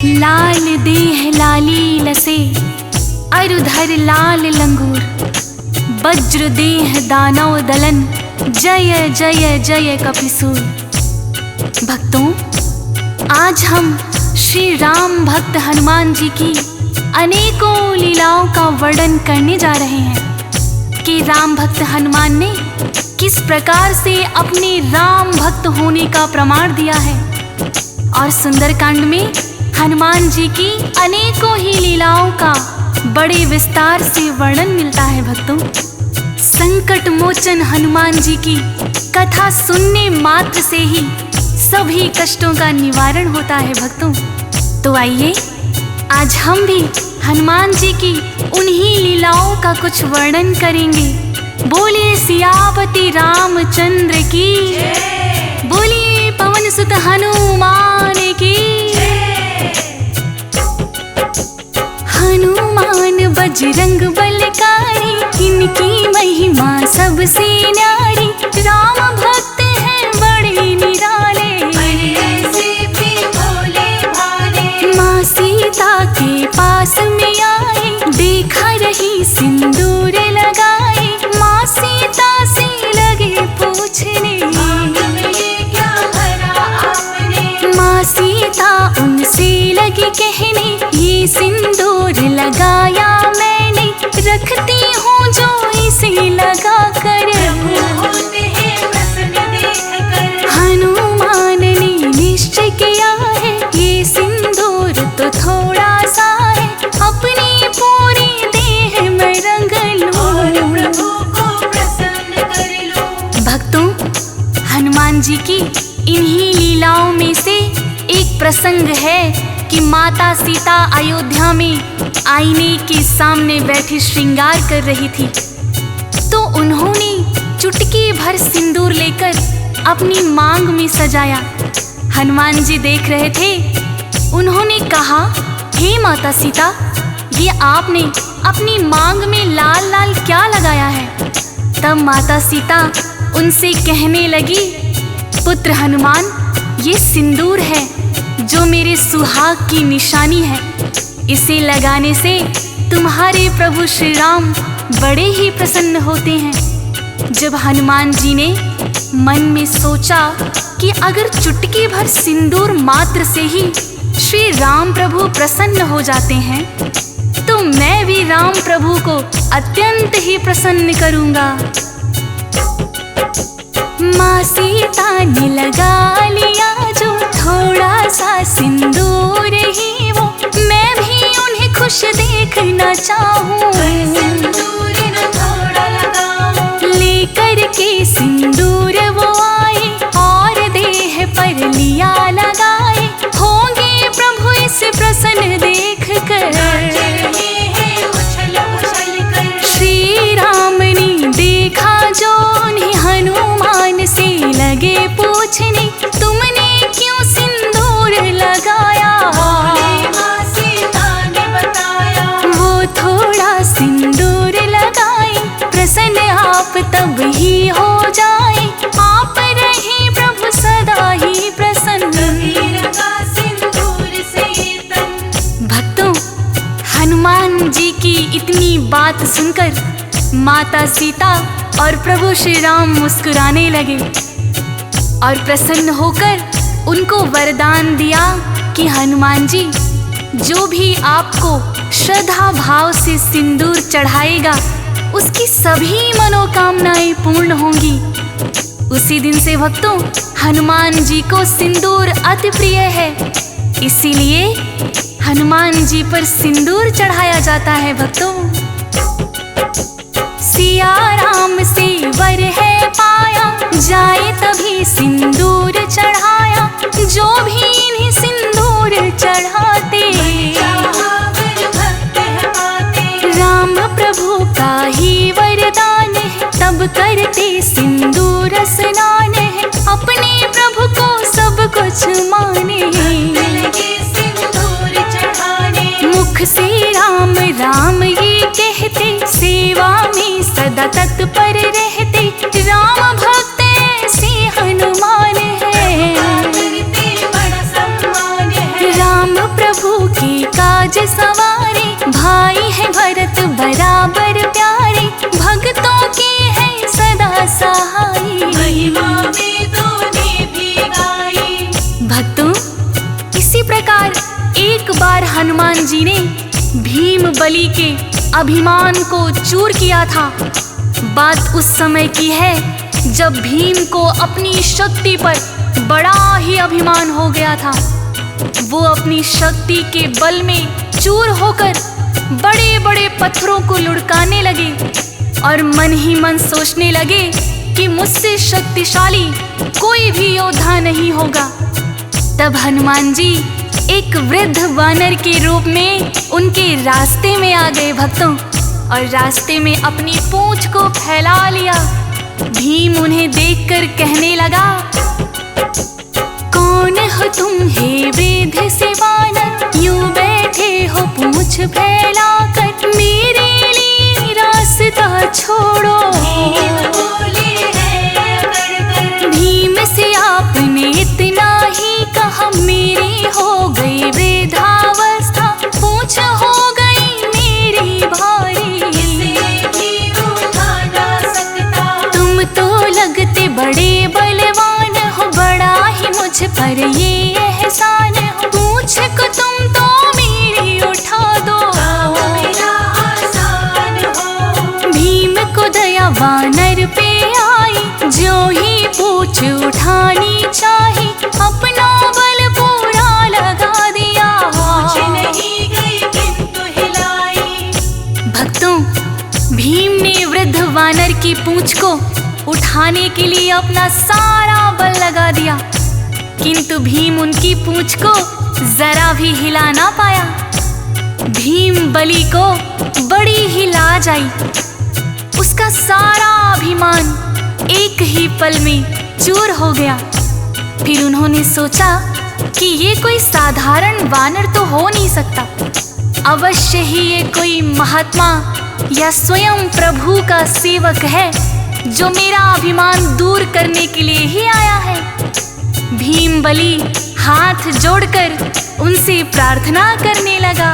लाल देह लाली लसे अरुधर लाल लंगूर, वज्र देह दानव दलन, जय जय जय कपिसूर। भक्तों, आज हम श्री राम भक्त हनुमान जी की अनेकों लीलाओं का वर्णन करने जा रहे हैं कि राम भक्त हनुमान ने किस प्रकार से अपने राम भक्त होने का प्रमाण दिया है। और सुंदरकांड में हनुमान जी की अनेकों ही लीलाओं का बड़े विस्तार से वर्णन मिलता है। भक्तों, संकट मोचन हनुमान जी की कथा सुनने मात्र से ही सभी कष्टों का निवारण होता है। भक्तों, तो आइए आज हम भी हनुमान जी की उन्हीं लीलाओं का कुछ वर्णन करेंगे। बोलिए सियापति रामचंद्र की, बोलिए पवन सुत हनुमान की। हनुमान बजरंग बलकारी, इनकी महिमा सबसे न्यारी। राम भक्त हैं बड़े निराले, ऐसे भी भोले भाले। माँ सीता के पास में आए, देखा रही सिंदूर लगाए। माँ सीता से लगे पूछने, क्या भरा आपने। माँ सीता उनसे लगी कहने, ये सिंदूर लगाया मैंने, रखती हूँ जो इसे लगा कर। हनुमान ने निश्चय किया है, ये सिंदूर तो थोड़ा सा है, अपनी पूरी देह में रंग लूं। भक्तों, हनुमान जी की इन्हीं लीलाओं में से एक प्रसंग है कि माता सीता अयोध्या में आईने के सामने बैठी श्रृंगार कर रही थी, तो उन्होंने चुटकी भर सिंदूर लेकर अपनी मांग में सजाया। हनुमान जी देख रहे थे। उन्होंने कहा, हे माता सीता, ये आपने अपनी मांग में लाल लाल क्या लगाया है। तब माता सीता उनसे कहने लगी, पुत्र हनुमान, ये सिंदूर है जो मेरे सुहाग की निशानी है। इसे लगाने से तुम्हारे प्रभु श्री राम बड़े ही प्रसन्न होते हैं। जब हनुमान जी ने मन में सोचा कि अगर चुटकी भर सिंदूर मात्र से ही श्री राम प्रभु प्रसन्न हो जाते हैं, तो मैं भी राम प्रभु को अत्यंत ही प्रसन्न करूंगा। माँ सीता ने लगा लिया जो थोड़ा सा सिंदूर ही वो, मैं भी उन्हें खुश देखना चाहूं। लेकर के सिंदूर वो आए और देह पर लिया लगाए, होंगे प्रभु इस प्रसन्न देख कर। श्री राम ने देखा जो उन्हें हनुमान से लगे पूछने, तुमने क्यों सिंदूर लगाया। वो थोड़ा सिंदूर लगाए, प्रसन्न आप तब ही हो जाए, आप रहे प्रभु सदा ही प्रसन्न। भक्तों, हनुमान जी की इतनी बात सुनकर माता सीता और प्रभु श्री राम मुस्कुराने लगे और प्रसन्न होकर उनको वरदान दिया कि हनुमान जी, जो भी आपको श्रद्धा भाव से सिंदूर चढ़ाएगा, उसकी सभी मनोकामनाएं पूर्ण होंगी। उसी दिन से भक्तों, हनुमान जी को सिंदूर अति प्रिय है, इसीलिए हनुमान जी पर सिंदूर चढ़ाया जाता है। भक्तों, सिया राम से वर है पाया, जाए तभी सिंदूर चढ़ाया, जो भी इन्हें सिंदूर चढ़ाते। राम प्रभु का ही वरदान है, तब करते सिंदूर स्नान है, अपने प्रभु को सब कुछ माने। मुख से राम राम ये कहते, सेवा में सदा तत्पर रहते। राम भक्त ऐसे हनुमान है, राम प्रभु सवारे, भाई है भरत बराबर प्यारे, भक्तों के है सदा सहाय। महिमा वेदों ने भी गाई। भक्तों, इसी प्रकार एक बार हनुमान जी ने भीम बलि के अभिमान को चूर किया था। बात उस समय की है जब भीम को अपनी शक्ति पर बड़ा ही अभिमान हो गया था। वो अपनी शक्ति के बल में चूर होकर बड़े बड़े पत्थरों को लुढ़काने लगे और मन ही मन सोचने लगे कि मुझसे शक्तिशाली कोई भी योद्धा नहीं होगा। तब हनुमान जी एक वृद्ध वानर के रूप में उनके रास्ते में आ गए भक्तों, और रास्ते में अपनी पूंछ को फैला लिया। भीम उन्हें देखकर कहने लगा, कौन हो तुम हे वृद्ध से वानर, यूं बैठे हो पूंछ फैलाकर, मेरे लिए रास्ता छोड़ो। बोले हैं अकड़ भीम से आपने इतना ही कहा, मेरी हो गई वृद्धावस्था, पूंछ हो गई मेरी भारी, भी उठा ना सकता। तुम तो लगते बड़े बलवान हो, बड़ा ही मुझ पर ये एहसान हो, पूंछ को तुम तो मेरी उठा दो। मेरा आसान हो। भीम को दया वानर पे आई, जो ही पूंछ उठानी चाही, अपना बल पूरा लगा दिया। पूछ नहीं गई किंतु हिलाई। भक्तों, भीम ने वृद्ध वानर की पूंछ को उठाने के लिए अपना सारा बल लगा दिया, किंतु भीम उनकी पूंछ को जरा भी हिला ना पाया। भीम बलि को बड़ी ही लाज आई। उसका सारा अभिमान एक ही पल में चूर हो गया। फिर उन्होंने सोचा कि ये कोई साधारण वानर तो हो नहीं सकता, अवश्य ही ये कोई महात्मा या स्वयं प्रभु का सेवक है जो मेरा अभिमान दूर करने के लिए ही आया है। भीम बलि हाथ जोड़कर उनसे प्रार्थना करने लगा।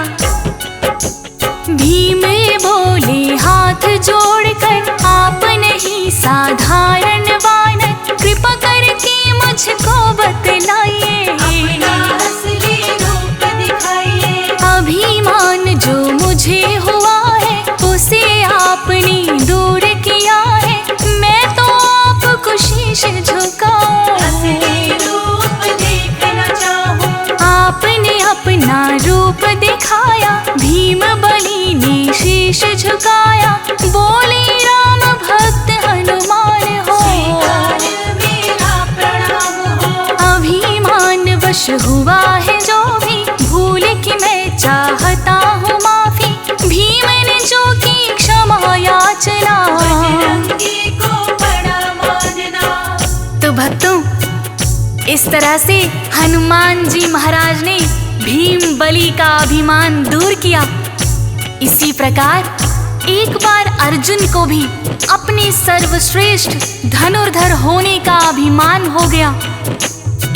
भीम बोले हाथ जोड़कर, आप नहीं साधारण वानर, कृपा करके मुझको बतलाइए, अपना असली रूप दिखाइए। अभिमान जो मुझे हुआ है उसे आपने दूर किया है, मैं तो आपको शीश झुकाऊं। असली रूप देखना चाहूं। आपने अपना रूप दिखाया, भीम बलि ने शीश झुकाया, बोले राम भक्त हनुमान हो, स्वीकार मेरा प्रणाम हो। अभिमान वश हुआ है जो भी, भूल की मैं चाहता हूँ माफी, भीम ने जो की क्षमा याचना। बजरंगी को बड़ा मानना। तो भक्तों, इस तरह से हनुमान जी महाराज ने भीम बलि का अभिमान दूर किया। इसी प्रकार एक बार अर्जुन को भी अपने सर्वश्रेष्ठ धनुर्धर होने का अभिमान हो गया।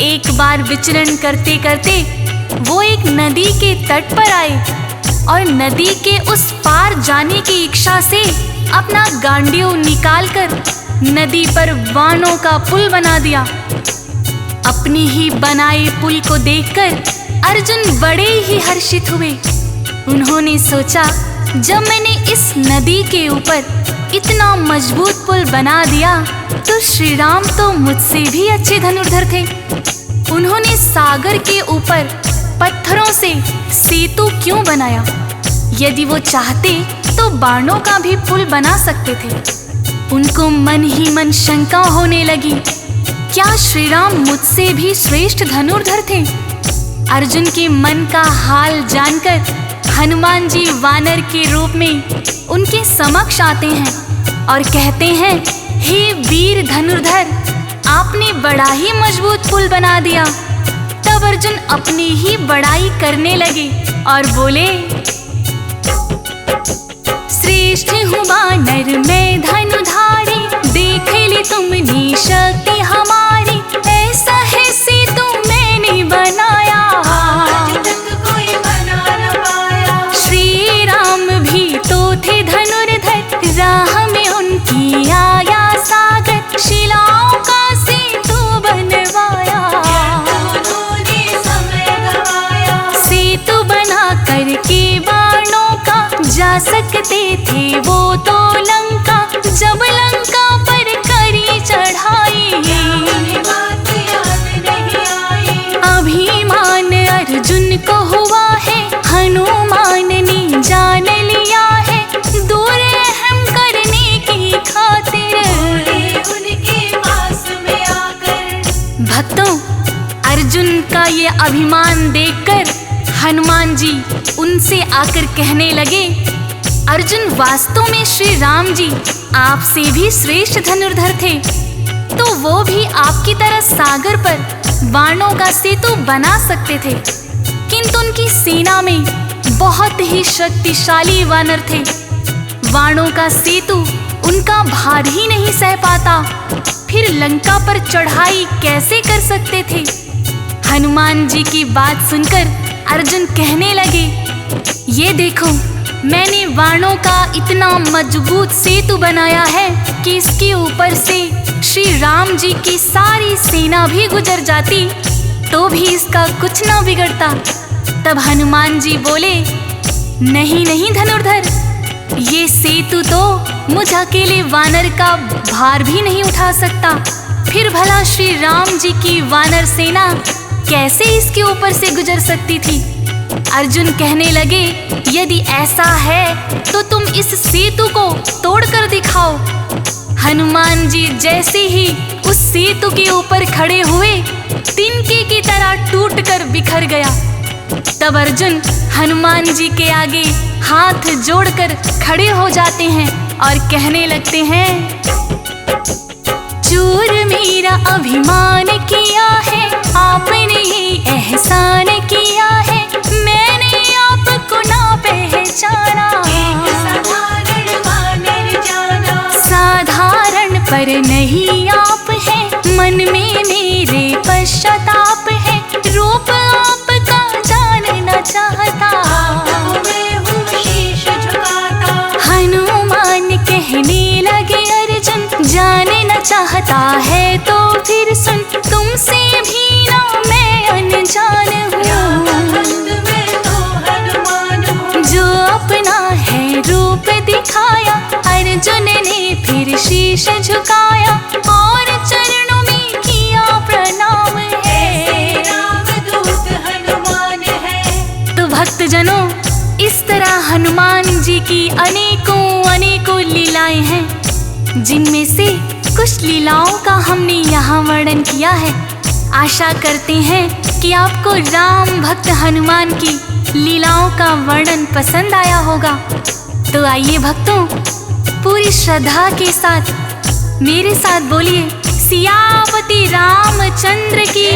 एक बार विचरण करते करते वो एक नदी के तट पर आए और नदी के उस पार जाने की इच्छा से अपना गांडीव निकालकर नदी पर बाणों का पुल बना दिया। अपनी ही बनाए पुल को देखकर अर्जुन बड़े ही हर्षित हुए। उन्होंने सोचा, जब मैंने इस नदी के ऊपर इतना मजबूत पुल बना दिया तो श्री राम तो मुझसे भी अच्छे धनुर्धर थे। उन्होंने सागर के ऊपर पत्थरों से सेतु क्यों बनाया? यदि वो चाहते तो बाणों का भी पुल बना सकते थे। उनको मन ही मन शंका होने लगी, क्या श्री राम मुझसे भी श्रेष्ठ धनुर्धर थे? अर्जुन के मन का हाल जानकर हनुमान जी वानर के रूप में उनके समक्ष आते हैं और कहते हैं, हे वीर धनुर्धर, आपने बड़ा ही मजबूत पुल बना दिया। तब अर्जुन अपनी ही बड़ाई करने लगे और बोले, श्रेष्ठ हूँ वानर मैं धनुधारी, देख ली तुमने शक्ति हमारी, ऐसा है सेतु मैंने बनाया। आज तक कोई बना न पाया। सकते थे वो तो लंका, जब लंका पर करी चढ़ाई। उन्हें बात याद नहीं आई। अभिमान अर्जुन को हुआ है, हनुमान ने जान लिया है, दूर अहम करने की खातिर उनके पास में आकर। भक्तों, अर्जुन का ये अभिमान देखकर हनुमान जी उनसे आकर कहने लगे, अर्जुन वास्तव में श्री राम जी आपसे भी श्रेष्ठ धनुर्धर थे, तो वो भी आपकी तरह सागर पर वाणों का सेतु बना सकते थे, किंतु उनकी सेना में बहुत ही शक्तिशाली वानर थे। वाणों का सेतु उनका भार ही नहीं सह पाता, फिर लंका पर चढ़ाई कैसे कर सकते थे। हनुमान जी की बात सुनकर अर्जुन कहने लगे, ये देखो, मैंने वाणों का इतना मजबूत सेतु बनाया है कि इसके ऊपर से श्री राम जी की सारी सेना भी गुजर जाती तो भी इसका कुछ ना बिगड़ता। तब हनुमान जी बोले, नहीं नहीं धनुर्धर, ये सेतु तो मुझ अकेले वानर का भार भी नहीं उठा सकता, फिर भला श्री राम जी की वानर सेना कैसे इसके ऊपर से गुजर सकती थी। अर्जुन कहने लगे, यदि ऐसा है तो तुम इस सेतु को तोड़कर दिखाओ। हनुमान जी जैसे ही उस सेतु के ऊपर खड़े हुए, तिनके की तरह टूटकर बिखर गया। तब अर्जुन हनुमान जी के आगे हाथ जोड़कर खड़े हो जाते हैं और कहने लगते हैं, चूर मेरा अभिमान किया है, आपने ये एहसान किया है, मैंने आपको ना पहचाना। एक साधारण वानर जाना। साधारण पर नहीं आप हैं, मन में मेरे पश्चाताप है, रूप आपका जानना चाहता। मैं हूँ शीश झुकाता। हनुमान कहने लगे, अर्जुन जानना चाहता है तो फिर सुन, तुमसे भी ना मैं अनजान हूँ। मैं तो हनुमान हूँ। जो अपना है रूप दिखाया, अर्जुन ने फिर शीश झुकाया और चरणों में किया प्रणाम है। रामदूत हनुमान है। तो भक्तजनों, इस तरह हनुमान जी की अनेकों लीलाएं हैं, जिनमें से कुछ लीलाओं का हमने यहाँ वर्णन किया है। आशा करते हैं कि आपको राम भक्त हनुमान की लीलाओं का वर्णन पसंद आया होगा। तो आइए भक्तों, पूरी श्रद्धा के साथ मेरे साथ बोलिए, सियापति रामचंद्र की